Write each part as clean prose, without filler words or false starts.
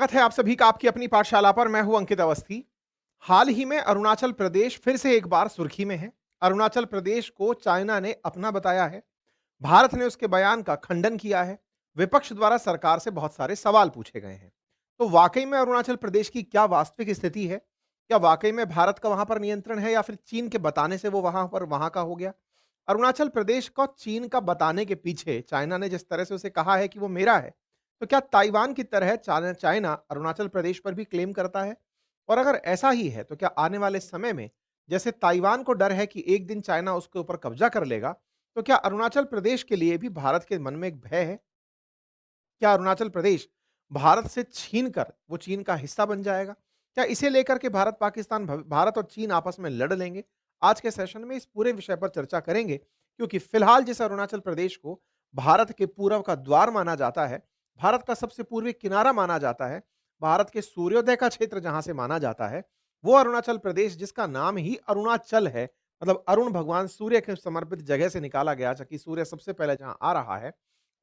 स्वागत है आप सभी का आपकी अपनी पाठशाला पर। मैं हूं अंकित अवस्थी। हाल ही में अरुणाचल प्रदेश फिर से एक बार सुर्खी में है। अरुणाचल प्रदेश को चाइना ने अपना बताया है। भारत ने उसके बयान का खंडन किया है। विपक्ष द्वारा सरकार से बहुत सारे सवाल पूछे गए हैं। तो वाकई में अरुणाचल प्रदेश की क्या वास्तविक स्थिति है? क्या वाकई में भारत का वहां पर नियंत्रण है या फिर चीन के बताने से वो वहां का हो गया? अरुणाचल प्रदेश को चीन का बताने के पीछे चाइना ने जिस तरह से उसे कहा है कि वो मेरा है, तो क्या ताइवान की तरह चाइना अरुणाचल प्रदेश पर भी क्लेम करता है? और अगर ऐसा ही है, तो क्या आने वाले समय में जैसे ताइवान को डर है कि एक दिन चाइना उसके ऊपर कब्जा कर लेगा, तो क्या अरुणाचल प्रदेश के लिए भी भारत के मन में एक भय है? क्या अरुणाचल प्रदेश भारत से छीन कर वो चीन का हिस्सा बन जाएगा? क्या इसे लेकर के भारत और चीन आपस में लड़ लेंगे? आज के सेशन में इस पूरे विषय पर चर्चा करेंगे, क्योंकि फिलहाल जिस अरुणाचल प्रदेश को भारत के पूरब का द्वार माना जाता है, भारत का सबसे पूर्वी किनारा माना जाता है, भारत के सूर्योदय का क्षेत्र जहां से माना जाता है, वो अरुणाचल प्रदेश जिसका नाम ही अरुणाचल है, मतलब अरुण भगवान सूर्य के समर्पित जगह से निकाला गया, जबकि सूर्य सबसे पहले जहां आ रहा है,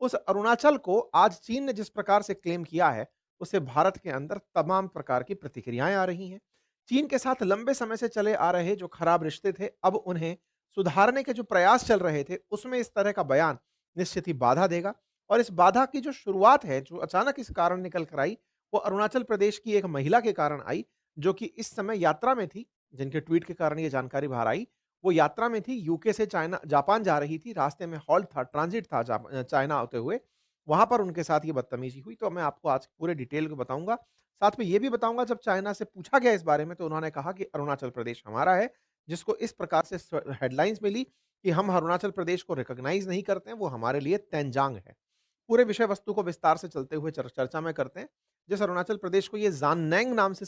उस अरुणाचल को आज चीन ने जिस प्रकार से क्लेम किया है, उससे भारत के अंदर तमाम प्रकार की प्रतिक्रियाएं आ रही हैं। चीन के साथ लंबे समय से चले आ रहे जो खराब रिश्ते थे, अब उन्हें सुधारने के जो प्रयास चल रहे थे, उसमें इस तरह का बयान निश्चित ही बाधा देगा। और इस बाधा की जो शुरुआत है, जो अचानक इस कारण निकल कर आई, वो अरुणाचल प्रदेश की एक महिला के कारण आई, जो कि इस समय यात्रा में थी, जिनके ट्वीट के कारण ये जानकारी बाहर आई। वो यात्रा में थी, यूके से चाइना जापान जा रही थी, रास्ते में हॉल्ट था, ट्रांजिट था चाइना होते हुए, वहाँ पर उनके साथ ये बदतमीज़ी हुई। तो मैं आपको आज पूरे डिटेल में बताऊँगा। साथ में ये भी बताऊँगा, जब चाइना से पूछा गया इस बारे में, तो उन्होंने कहा कि अरुणाचल प्रदेश हमारा है, जिसको इस प्रकार से हेडलाइंस मिली कि हम अरुणाचल प्रदेश को रिकॉग्नाइज़ नहीं करते हैं, वो हमारे लिए तंजांग है। पूरे विषय वस्तु को विस्तार से चलते हुए चर्चा में करते हैं। जिस अरुणाचल प्रदेश को ये ज़ाननैंग नाम से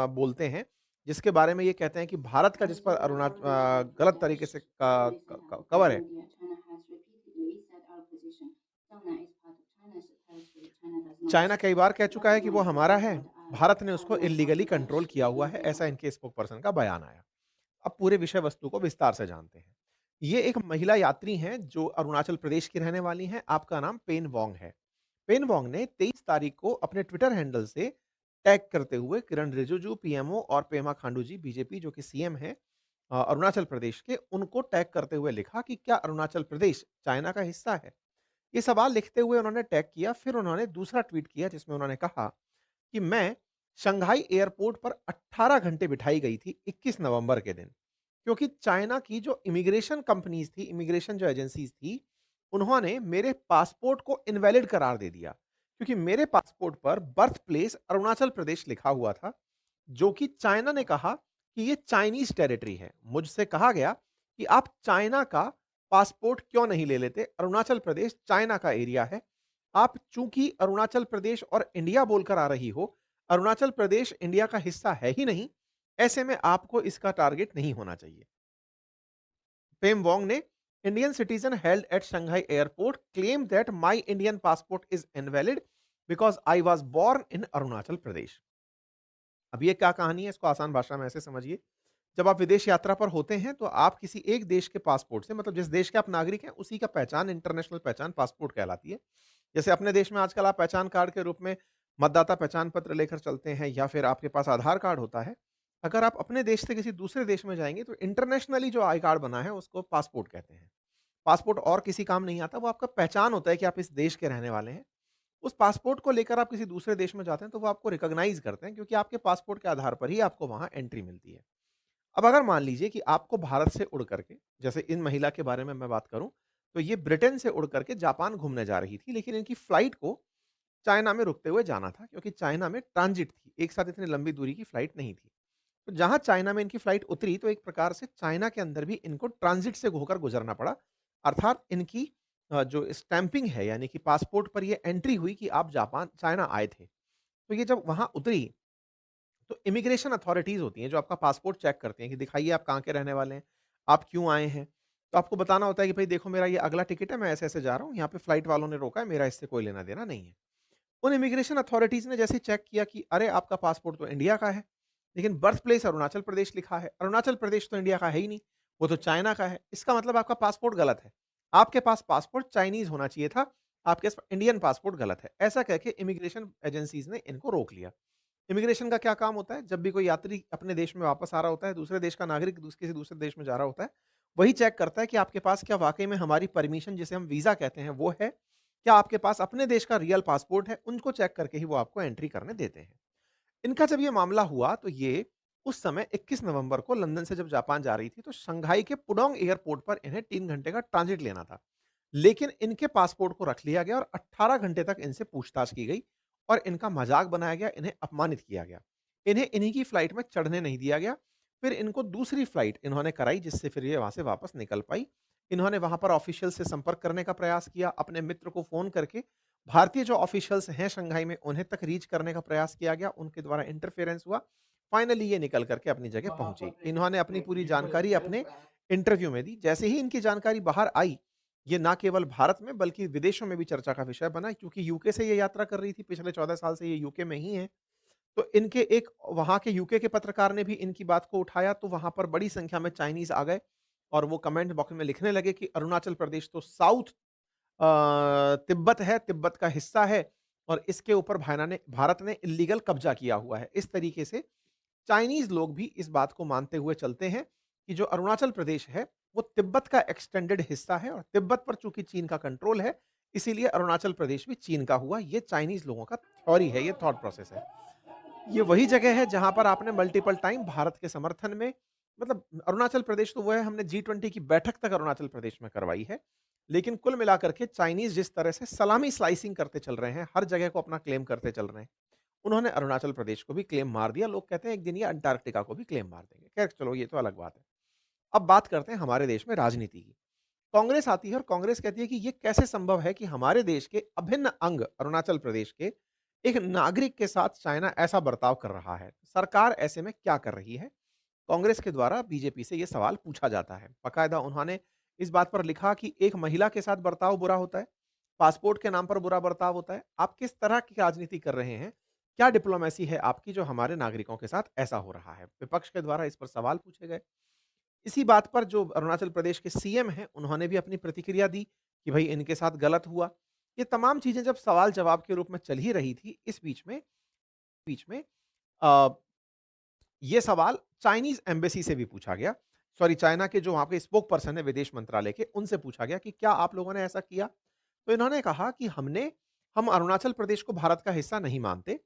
बोलते हैं, जिसके बारे में ये कहते हैं कि भारत का जिस पर गलत तरीके से कवर है। चाइना कई बार कह चुका है कि वो हमारा है, भारत ने उसको इल्लीगली कंट्रोल किया हुआ है, ऐसा इनके स्पोकपर्सन का बयान आया। अब पूरे विषय वस्तु को विस्तार से जानते हैं। ये एक महिला यात्री हैं जो अरुणाचल प्रदेश की रहने वाली हैं, आपका नाम पेन वोंग है। पेन वोंग ने 23 तारीख को अपने ट्विटर हैंडल से टैग करते हुए किरण रिजिजू पीएमओ और पेमा खांडू जी बीजेपी जो कि सीएम हैं अरुणाचल प्रदेश के, उनको टैग करते हुए लिखा कि क्या अरुणाचल प्रदेश चाइना का हिस्सा है? ये सवाल लिखते हुए उन्होंने टैग किया। फिर उन्होंने दूसरा ट्वीट किया जिसमें उन्होंने कहा कि मैं शंघाई एयरपोर्ट पर 18 घंटे बिठाई गई थी 21 नवंबर के दिन, क्योंकि चाइना की जो इमिग्रेशन कंपनीज थी, इमिग्रेशन जो एजेंसीज थी, उन्होंने मेरे पासपोर्ट को इनवैलिड करार दे दिया, क्योंकि मेरे पासपोर्ट पर बर्थ प्लेस अरुणाचल प्रदेश लिखा हुआ था, जो कि चाइना ने कहा कि ये चाइनीज टेरिटरी है। मुझसे कहा गया कि आप चाइना का पासपोर्ट क्यों नहीं ले लेते, अरुणाचल प्रदेश चाइना का एरिया है। आप चूंकि अरुणाचल प्रदेश और इंडिया बोलकर आ रही हो, अरुणाचल प्रदेश इंडिया का हिस्सा है ही नहीं, ऐसे में आपको इसका टारगेट नहीं होना चाहिए। पेम वोंग ने Indian citizen held at Shanghai airport claim that my Indian passport is invalid because I was born in Arunachal Pradesh. अब ये क्या कहानी है, इसको आसान भाषा में ऐसे समझिए। जब आप विदेश यात्रा पर होते हैं, तो आप किसी एक देश के पासपोर्ट से, मतलब जिस देश के आप नागरिक हैं, उसी का पहचान, इंटरनेशनल पहचान पासपोर्ट कहलाती है। जैसे अपने देश में आजकल आप पहचान कार्ड के रूप में मतदाता पहचान पत्र लेकर चलते हैं, या फिर आपके पास आधार कार्ड होता है। अगर आप अपने देश से किसी दूसरे देश में जाएंगे, तो इंटरनेशनली जो आई कार्ड बना है उसको पासपोर्ट कहते हैं। पासपोर्ट और किसी काम नहीं आता, वो आपका पहचान होता है कि आप इस देश के रहने वाले हैं। उस पासपोर्ट को लेकर आप किसी दूसरे देश में जाते हैं, तो वो आपको रिकॉग्नाइज करते हैं, क्योंकि आपके पासपोर्ट के आधार पर ही आपको वहां एंट्री मिलती है। अब अगर मान लीजिए कि आपको भारत से उड़ करके, जैसे इन महिला के बारे में मैं बात करूं, तो ये ब्रिटेन से उड़ करके जापान घूमने जा रही थी, लेकिन इनकी फ्लाइट को चाइना में रुकते हुए जाना था, क्योंकि चाइना में ट्रांजिट थी, एक साथ इतनी लंबी दूरी की फ्लाइट नहीं थी। तो जहां चाइना में इनकी फ्लाइट उतरी, तो एक प्रकार से चाइना के अंदर भी इनको ट्रांजिट से होकर गुजरना पड़ा। अर्थात इनकी जो स्टैंपिंग है, यानी कि पासपोर्ट पर ये एंट्री हुई कि आप जापान चाइना आए थे। तो ये जब वहां उतरी, तो इमिग्रेशन अथॉरिटीज होती हैं जो आपका पासपोर्ट चेक करती हैं कि दिखाइए आप कहाँ के रहने वाले हैं, आप क्यों आए हैं। तो आपको बताना होता है कि भाई देखो, मेरा ये अगला टिकट है, मैं ऐसे ऐसे जा रहा हूँ, यहाँ पे फ्लाइट वालों ने रोका है, मेरा इससे कोई लेना देना नहीं है। उन इमिग्रेशन अथॉरिटीज ने जैसे चेक किया कि अरे आपका पासपोर्ट तो इंडिया का है, लेकिन बर्थ प्लेस अरुणाचल प्रदेश लिखा है। अरुणाचल प्रदेश तो इंडिया का है ही नहीं, वो तो चाइना का है। इसका मतलब आपका पासपोर्ट गलत है। आपके पास पासपोर्ट चाइनीज होना चाहिए था, आपके इंडियन पासपोर्ट गलत है। ऐसा कह के इमिग्रेशन एजेंसीज़ ने इनको रोक लिया। इमिग्रेशन का क्या काम होता है? जब भी कोई यात्री अपने देश में वापस आ रहा होता है, दूसरे देश का नागरिक किसी दूसरे देश में जा रहा होता है, वही चेक करता है कि आपके पास क्या वाक़ई में हमारी परमिशन जिसे हम वीज़ा कहते हैं वो है? क्या आपके पास अपने देश का रियल पासपोर्ट है? उनको चेक करके ही वो आपको एंट्री करने देते हैं। इनका जब ये मामला हुआ तो ये उस समय 21 नवंबर को लंदन से जब जापान जा रही थी तो शंघाई के पुडोंग एयरपोर्ट पर इन्हें 3 घंटे का ट्रांजिट लेना था। लेकिन इनके पासपोर्ट को रख लिया गया और 18 घंटे तक इनसे पूछताछ की गई और इनका मजाक बनाया गया, इन्हें अपमानित किया गया। इन्हें इन्हीं की फ्लाइट में चढ़ने नहीं दिया गया। फिर इनको दूसरी फ्लाइट इन्होंने कराई जिससे फिर ये वहाँ से वापस निकल पाई। इन्होंने वहाँ पर ऑफ़िशियल से संपर्क करने का प्रयास किया, अपने मित्र को फ़ोन करके भारतीय जो ऑफ़िशियल्स हैं शंघाई में उन्हें तक रीच करने का प्रयास किया गया, उनके द्वारा इंटरफेरेंस हुआ। फाइनली ये निकल कर के अपनी जगह वहाँ पहुँची। पर एक इन्होंने अपनी पूरी प्रेक्षित जानकारी अपने एयरक्राफ्ट इंटरव्यू में दी। जैसे ही इनकी जानकारी बाहर आई, ये ना केवल भारत में बल्कि विदेशों में भी चर्चा का विषय बना क्योंकि यूके से ये यात्रा कर रही थी, पिछले 14 साल से ये यूके में ही हैं। तो इनके एक वहाँ के यूके के पत्रकार ने भी इनकी बात को उठाया, तो वहाँ पर बड़ी संख्या में चाइनीज़ आ गए और वो कमेंट बॉक्स में लिखने लगे कि अरुणाचल प्रदेश तो साउथ तिब्बत है, तिब्बत का हिस्सा है और इसके ऊपर भारत ने इल्लीगल कब्ज़ा किया हुआ है। इस तरीके से चाइनीज़ लोग भी इस बात को मानते हुए चलते हैं कि जो अरुणाचल प्रदेश है, वो तिब्बत का एक्सटेंडेड हिस्सा है और तिब्बत पर चूँकि चीन का कंट्रोल है, इसीलिए अरुणाचल प्रदेश भी चीन का हुआ। ये चाइनीज़ लोगों का थ्योरी है, ये थॉट प्रोसेस है। ये वही जगह है जहाँ पर आपने मल्टीपल टाइम भारत के समर्थन में मतलब अरुणाचल प्रदेश तो वो है हमने G20 की बैठक तक अरुणाचल प्रदेश में करवाई है। लेकिन कुल मिलाकर के चाइनीज़ जिस तरह से सलामी स्लाइसिंग करते चल रहे हैं, हर जगह को अपना क्लेम करते चल रहे हैं। उन्होंने अरुणाचल प्रदेश को भी क्लेम मार दिया। लोग कहते हैं एक दिन ये अंटार्कटिका को भी क्लेम मार देंगे। खैर चलो ये तो अलग बात है। अब बात करते हैं हमारे देश में राजनीति की। कांग्रेस आती है और कांग्रेस कहती है कि ये कैसे संभव है कि हमारे देश के अभिन्न अंग अरुणाचल प्रदेश के एक नागरिक के साथ चाइना ऐसा बर्ताव कर रहा है। सरकार ऐसे में क्या कर रही है? कांग्रेस के द्वारा बीजेपी से ये सवाल पूछा जाता है। बाकायदा उन्होंने इस बात पर लिखा कि एक महिला के साथ बर्ताव बुरा होता है, पासपोर्ट के नाम पर बुरा बर्ताव होता है। आप किस तरह की राजनीति कर रहे हैं? क्या डिप्लोमेसी है आपकी जो हमारे नागरिकों के साथ ऐसा हो रहा है? विपक्ष के द्वारा इस पर सवाल पूछे गए। इसी बात पर जो अरुणाचल प्रदेश के सीएम हैं, उन्होंने भी अपनी प्रतिक्रिया दी कि भई इनके साथ गलत हुआ। ये तमाम चीज़ें जब सवाल-जवाब के रूप में चल ही रही थी, इस बीच में अ, ये सवाल चाइनीज़ एम्बेसी से भी पूछा गया। सॉरी चाइना के जो वहाँ पे स्पोक पर्सन है विदेश मंत्रालय के, उनसे पूछा गया कि क्या आप लोगों ने ऐसा किया? तो इन्होंने कहा कि हम अरुणाचल प्रदेश को भारत का हिस्सा नहीं मानते,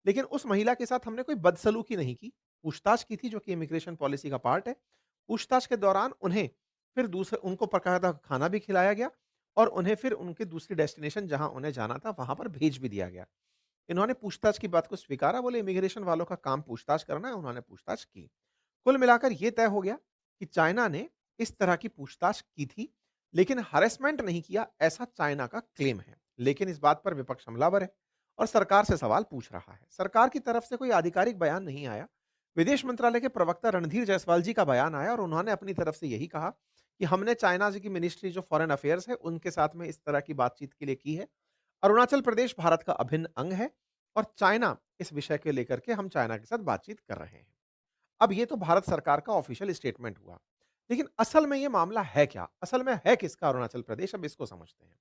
लेकिन उस महिला के साथ हमने कोई बदसलूकी नहीं की। पूछताछ की थी जो कि इमिग्रेशन पॉलिसी का पार्ट है। पूछताछ के दौरान उन्हें फिर दूसरे उनको बाकायदा खाना भी खिलाया गया और उन्हें फिर उनकी दूसरी डेस्टिनेशन जहाँ उन्हें जाना था, वहाँ पर भेज भी दिया गया। इन्होंने पूछताछ की बात को स्वीकारा, बोले इमिग्रेशन वालों का काम पूछताछ करना है, उन्होंने पूछताछ की। कुल मिलाकर ये तय हो गया कि चाइना ने इस तरह की पूछताछ की थी, लेकिन हैरेसमेंट नहीं किया, ऐसा चाइना का क्लेम है। लेकिन इस बात पर विपक्ष हमलावर है और सरकार से सवाल पूछ रहा है। सरकार की तरफ से कोई आधिकारिक बयान नहीं आया। विदेश मंत्रालय के प्रवक्ता रणधीर जायसवाल जी का बयान आया और उन्होंने अपनी तरफ से यही कहा कि हमने चाइना जी की मिनिस्ट्री जो फॉरेन अफेयर्स है, उनके साथ में इस तरह की बातचीत के लिए की है। अरुणाचल प्रदेश भारत का अभिन्न अंग है और चाइना इस विषय को लेकर के हम चाइना के साथ बातचीत कर रहे हैं। अब ये तो भारत सरकार का ऑफिशियल स्टेटमेंट हुआ। लेकिन असल में ये मामला है क्या? असल में है किसका अरुणाचल प्रदेश? अब इसको समझते हैं।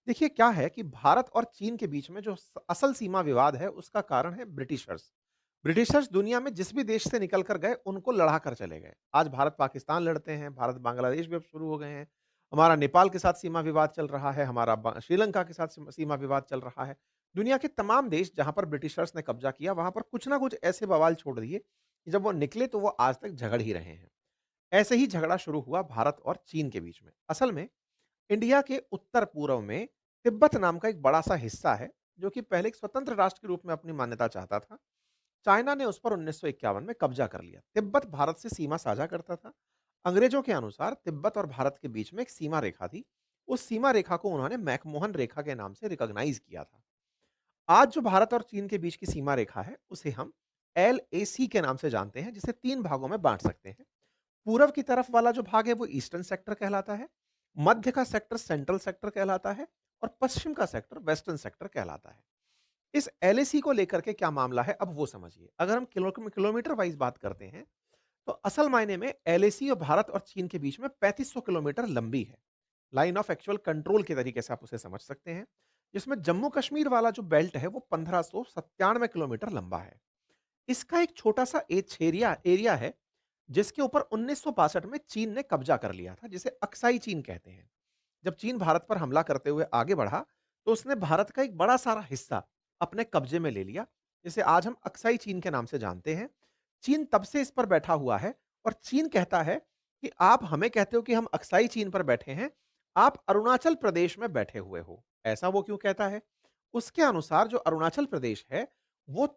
देखिए क्या है कि भारत और चीन के बीच में जो असल सीमा विवाद है उसका कारण है ब्रिटिशर्स। ब्रिटिशर्स दुनिया में जिस भी देश से निकल कर गए उनको लड़ा कर चले गए। आज भारत पाकिस्तान लड़ते हैं, भारत बांग्लादेश भी अब शुरू हो गए हैं। हमारा नेपाल के साथ सीमा विवाद चल रहा है, हमारा श्रीलंका के साथ सीमा विवाद चल रहा है। दुनिया के तमाम देश जहां पर ब्रिटिशर्स ने कब्जा किया वहां पर कुछ ना कुछ ऐसे बवाल छोड़ दिए कि जब वो निकले तो वो आज तक झगड़ ही रहे हैं। ऐसे ही झगड़ा शुरू हुआ भारत और चीन के बीच में। असल में इंडिया के उत्तर पूर्व में तिब्बत नाम का एक बड़ा सा हिस्सा है जो कि पहले एक स्वतंत्र राष्ट्र के रूप में अपनी मान्यता चाहता था। चाइना ने उस पर 1951 में कब्जा कर लिया। तिब्बत भारत से सीमा साझा करता था। अंग्रेजों के अनुसार तिब्बत और भारत के बीच में एक सीमा रेखा थी। उस सीमा रेखा को उन्होंने मैकमोहन रेखा के नाम से रिकॉग्नाइज किया था। आज जो भारत और चीन के बीच की सीमा रेखा है उसे हम LAC के नाम से जानते हैं, जिसे 3 भागों में बांट सकते हैं। पूर्व की तरफ वाला जो भाग है वो ईस्टर्न सेक्टर कहलाता है, मध्य का सेक्टर सेंट्रल सेक्टर कहलाता है और पश्चिम का सेक्टर वेस्टर्न सेक्टर कहलाता है। इस LAC को लेकर के क्या मामला है अब वो समझिए। अगर हम किलोमीटर वाइज बात करते हैं तो असल मायने में LAC और भारत और चीन के बीच में 3500 किलोमीटर लंबी है। लाइन ऑफ एक्चुअल कंट्रोल के तरीके से आप उसे समझ सकते हैं। जिसमें जम्मू कश्मीर वाला जो बेल्ट है वो 1597 किलोमीटर लंबा है। इसका एक छोटा-सा एछेरिया एरिया है, जिसके ऊपर 1962 में चीन ने कब्जा कर लिया था, जिसे अक्साई चीन कहते हैं। जब चीन भारत पर हमला करते हुए आगे बढ़ा, तो उसने भारत का एक बड़ा सारा हिस्सा अपने कब्जे में ले लिया, जिसे आज हम अक्साई चीन के नाम से जानते हैं। चीन तब से इस पर बैठा हुआ है और चीन कहता है कि आप हमें कहते हो कि हम अक्साई चीन पर बैठे हैं, आप अरुणाचल प्रदेश में बैठे हुए हो। ऐसा वो क्यों कहता है? उसके अनुसार जो अरुणाचल प्रदेश है, वो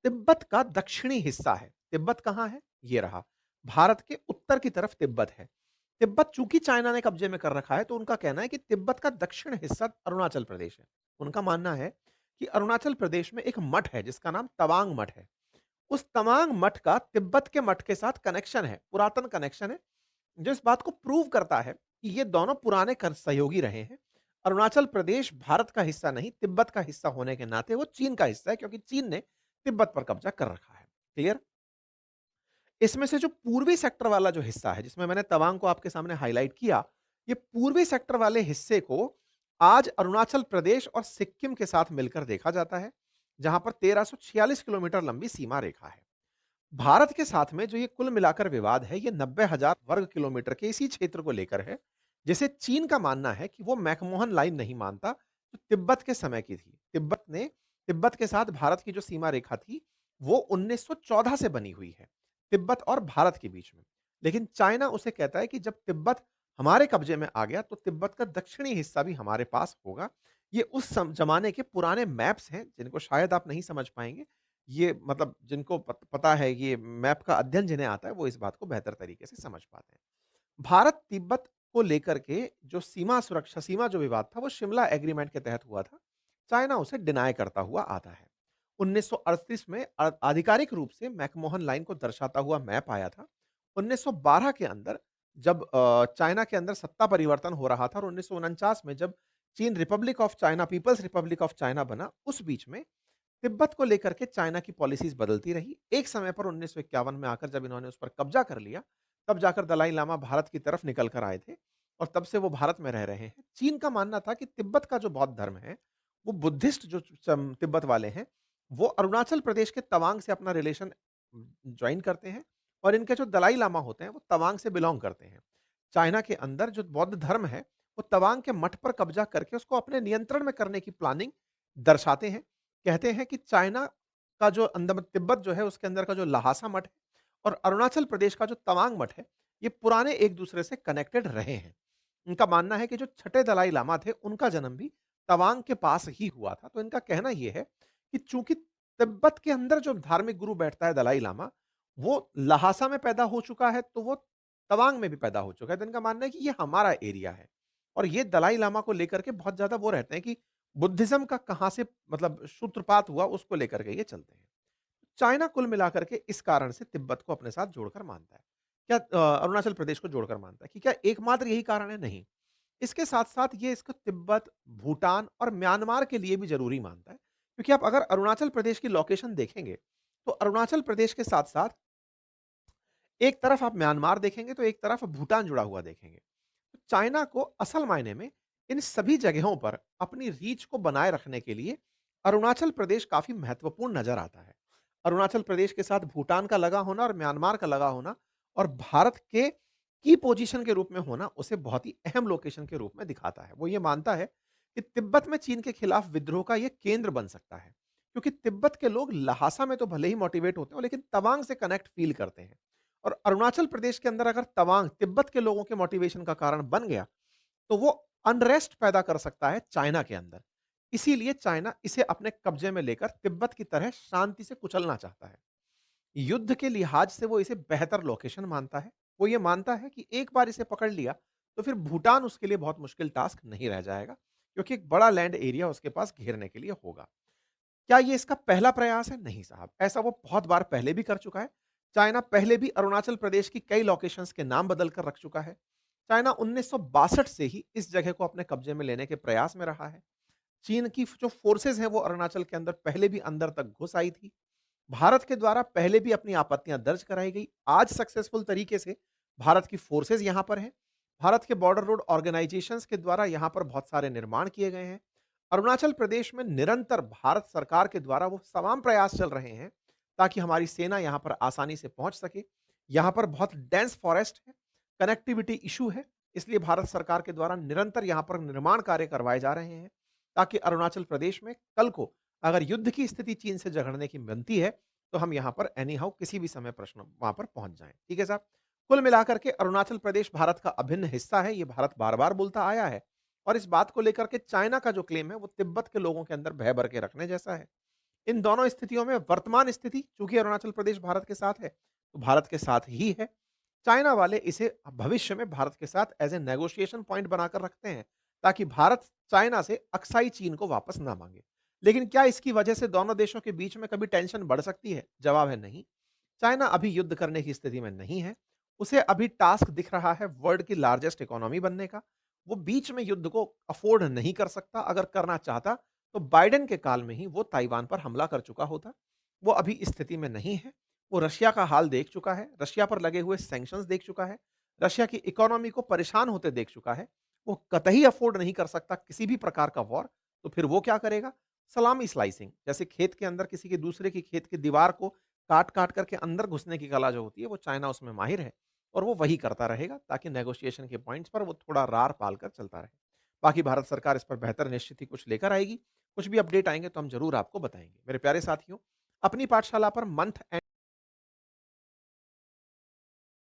तिब्बत का दक्षिणी हिस्सा है। तिब्बत कहाँ है? ये रहा। भारत के उत्तर की तरफ तिब्बत है। तिब्बत चूंकि चाइना ने कब्जे में कर रखा है, तो उनका कहना है कि तिब्बत का दक्षिण हिस्सा अरुणाचल प्रदेश है। उनका मानना है कि अरुणाचल प्रदेश में एक मठ है जिसका नाम तवांग मठ है। उस तवांग मठ का तिब्बत के मठ के साथ कनेक्शन है, पुरातन कनेक्शन है, जो इस बात को प्रूव करता है कि ये दोनों पुराने कर सहयोगी रहे हैं। अरुणाचल प्रदेश भारत का हिस्सा नहीं, तिब्बत का हिस्सा होने के नाते वो चीन का हिस्सा है, क्योंकि चीन ने तिब्बत पर कब्जा कर रखा है। क्लियर? इसमें से जो पूर्वी सेक्टर वाला जो हिस्सा है, जिसमें मैंने तवांग को आपके सामने हाइलाइट किया, ये पूर्वी सेक्टर वाले हिस्से को आज अरुणाचल प्रदेश और सिक्किम के साथ मिलकर देखा जाता है, जहां पर 1346 किलोमीटर लंबी सीमा रेखा है। भारत के साथ में जो ये कुल मिलाकर विवाद है, ये 90,000 वर्ग किलोमीटर के इसी क्षेत्र को लेकर है, जिसे चीन का मानना है कि वो मैकमोहन लाइन नहीं मानता, जो तिब्बत के समय की थी। तिब्बत के साथ भारत की जो सीमा रेखा थी, वो 1914 से बनी हुई है, तिब्बत और भारत के बीच में। लेकिन चाइना उसे कहता है कि जब तिब्बत हमारे कब्जे में आ गया, तो तिब्बत का दक्षिणी हिस्सा भी हमारे पास होगा। ये उस जमाने के पुराने मैप्स हैं, जिनको शायद आप नहीं समझ पाएंगे। ये मतलब जिनको पता है, ये मैप का अध्ययन जिन्हें आता है, वो इस बात को बेहतर तरीके से समझ पाते हैं। भारत तिब्बत को लेकर के जो सीमा जो विवाद था, वो शिमला एग्रीमेंट के तहत हुआ था। चाइना उसे डिनाय करता हुआ आता है। 1938 में आधिकारिक रूप से मैकमोहन लाइन को दर्शाता हुआ मैप आया था। 1912 के अंदर जब चाइना के अंदर सत्ता परिवर्तन हो रहा था, और 1949 में जब Cheen Republic of China, People's Republic of China बना, उस बीच में तिब्बत को लेकर के चाइना की पॉलिसीज बदलती रही। एक समय पर 1951 में आकर जब इन्होंने उस पर कब्जा कर लिया, तब जाकर दलाई लामा भारत की तरफ निकल कर आए थे, और तब से वो भारत में रह रहे हैं। चीन का मानना था कि तिब्बत का जो बौद्ध धर्म है, वो बुद्धिस्ट जो तिब्बत वाले हैं, वो अरुणाचल प्रदेश के तवांग से अपना रिलेशन ज्वाइन करते हैं, और इनके जो दलाई लामा होते हैं, वो तवांग से बिलोंग करते हैं। चाइना के अंदर जो बौद्ध धर्म है, वो तवांग के मठ पर कब्जा करके उसको अपने नियंत्रण में करने की प्लानिंग दर्शाते हैं। कहते हैं कि चाइना का जो अंदर तिब्बत जो है, उसके अंदर का जो लहासा मठ है, और अरुणाचल प्रदेश का जो तवांग मठ है, ये पुराने एक दूसरे से कनेक्टेड रहे हैं। उनका मानना है कि जो छठे दलाई लामा थे, उनका जन्म भी तवांग के पास ही हुआ था। तो इनका कहना यह है कि चूंकि तिब्बत के अंदर जो धार्मिक गुरु बैठता है दलाई लामा, वो लहासा में पैदा हो चुका है, तो वो तवांग में भी पैदा हो चुका है। तो इनका मानना है कि ये हमारा एरिया है, और ये दलाई लामा को लेकर के बहुत ज्यादा वो रहते हैं कि बुद्धिज्म का कहां से मतलब सूत्रपात हुआ, उसको लेकर के ये चलते हैं। चाइना कुल मिलाकर के इस कारण से तिब्बत को अपने साथ जोड़कर मानता है। क्या अरुणाचल प्रदेश को जोड़कर मानता है कि क्या एकमात्र यही कारण है? नहीं। इसके साथ-साथ ये इसको तिब्बत, भूटान और म्यांमार के लिए भी ज़रूरी मानता है। क्योंकि आप अगर अरुणाचल प्रदेश की लोकेशन देखेंगे, तो अरुणाचल प्रदेश के साथ-साथ एक तरफ आप म्यांमार देखेंगे, तो एक तरफ भूटान जुड़ा हुआ देखेंगे। तो चाइना को असल मायने में इन सभी जगहों पर अपनी रीच को बनाए रखने के लिए अरुणाचल प्रदेश काफ़ी महत्वपूर्ण नज़र आता है। अरुणाचल प्रदेश के साथ भूटान का लगा होना और म्यांमार का लगा होना, और भारत के की पोजीशन के रूप में होना, उसे बहुत ही अहम लोकेशन के रूप में दिखाता है। वो ये मानता है कि तिब्बत में चीन के खिलाफ विद्रोह का ये केंद्र बन सकता है। क्योंकि तिब्बत के लोग लहासा में तो भले ही मोटिवेट होते हो, लेकिन तवांग से कनेक्ट फ़ील करते हैं। और अरुणाचल प्रदेश के अंदर अगर तवांग तिब्बत के लोगों के मोटिवेशन का कारण बन गया, तो वो अनरेस्ट पैदा कर सकता है चाइना के अंदर। इसीलिए चाइना इसे अपने कब्जे में लेकर तिब्बत की तरह शांति से कुचलना चाहता है। युद्ध के लिहाज से वो इसे बेहतर लोकेशन मानता है। वो ये मानता है कि एक बार इसे पकड़ लिया, तो फिर भूटान उसके लिए बहुत मुश्किल टास्क नहीं रह जाएगा, क्योंकि एक बड़ा लैंड एरिया उसके पास घेरने के लिए होगा। क्या ये इसका पहला प्रयास है? नहीं साहब, ऐसा वो बहुत बार पहले भी कर चुका है। चाइना पहले भी अरुणाचल प्रदेश की कई लोकेशंस के नाम बदल कर रख चुका है। चाइना 1962 से ही इस जगह को अपने कब्जे में लेने के प्रयास में रहा है। चीन की जो फोर्सेज़ हैं, वो अरुणाचल के अंदर पहले भी अंदर तक घुस आई थी। भारत के द्वारा पहले भी अपनी आपत्तियां दर्ज कराई गई। आज सक्सेसफुल तरीके से भारत की फोर्सेज़ यहां पर हैं। भारत के बॉर्डर रोड ऑर्गेनाइजेशंस के द्वारा यहां पर बहुत सारे निर्माण किए गए हैं। अरुणाचल प्रदेश में निरंतर भारत सरकार के द्वारा वो तमाम प्रयास चल रहे हैं, ताकि हमारी सेना यहाँ पर आसानी से पहुँच सके। यहाँ पर बहुत डेंस फॉरेस्ट है, कनेक्टिविटी इश्यू है, इसलिए भारत सरकार के द्वारा निरंतर यहाँ पर निर्माण कार्य करवाए जा रहे हैं, ताकि अरुणाचल प्रदेश में कल को अगर युद्ध की स्थिति चीन से झगड़ने की बनती है, तो हम यहाँ पर एनी हाउ किसी भी समय प्रश्न वहाँ पर पहुँच जाएँ। ठीक है साहब? कुल मिलाकर के अरुणाचल प्रदेश भारत का अभिन्न हिस्सा है, ये भारत बार-बार बोलता आया है और इस बात को लेकर के चाइना का जो क्लेम है, वो तिब्बत के लोगों के अंदर भय भर के रखने जैसा है। इन दोनों स्थितियों में वर्तमान स्थिति चूँकि अरुणाचल प्रदेश भारत के साथ है, तो भारत के साथ ही है। चाइना वाले इसे भविष्य में भारत के साथ एज़ ए नेगोशिएशन पॉइंट बनाकर रखते हैं, ताकि भारत चाइना से अक्साई चीन को वापस ना माँगे। लेकिन क्या इसकी वजह से दोनों देशों के बीच में कभी टेंशन बढ़ सकती है? जवाब है नहीं। चाइना अभी युद्ध करने की स्थिति में नहीं है। उसे अभी टास्क दिख रहा है वर्ल्ड की लार्जेस्ट इकोनॉमी बनने का। वो बीच में युद्ध को अफ़ोर्ड नहीं कर सकता, अगर करना चाहता तो बाइडेन के काल में ही वो ताइवान पर हमला कर चुका होता। वो अभी इस स्थिति में नहीं है। वो रशिया का हाल देख चुका है, रशिया पर लगे हुए सैंक्शंस देख चुका है, रशिया की इकोनॉमी को परेशान होते देख चुका है। वो कतई अफ़ोर्ड नहीं कर सकता किसी भी प्रकार का वॉर, तो फिर वो क्या करेगा? सलामी स्लाइसिंग, जैसे खेत के अंदर किसी के दूसरे की खेत की दीवार को काट-काट करके अंदर घुसने की कला जो होती है, वो चाइना उसमें माहिर है और वो वही करता रहेगा ताकि नेगोशिएशन के पॉइंट्स पर वो थोड़ा रार पाल कर चलता रहे। बाकी भारत सरकार इस पर बेहतर निश्चित ही कुछ लेकर आएगी। कुछ भी अपडेट आएँगे तो हम ज़रूर आपको बताएँगे। मेरे प्यारे साथियों, अपनी पाठशाला पर मंथ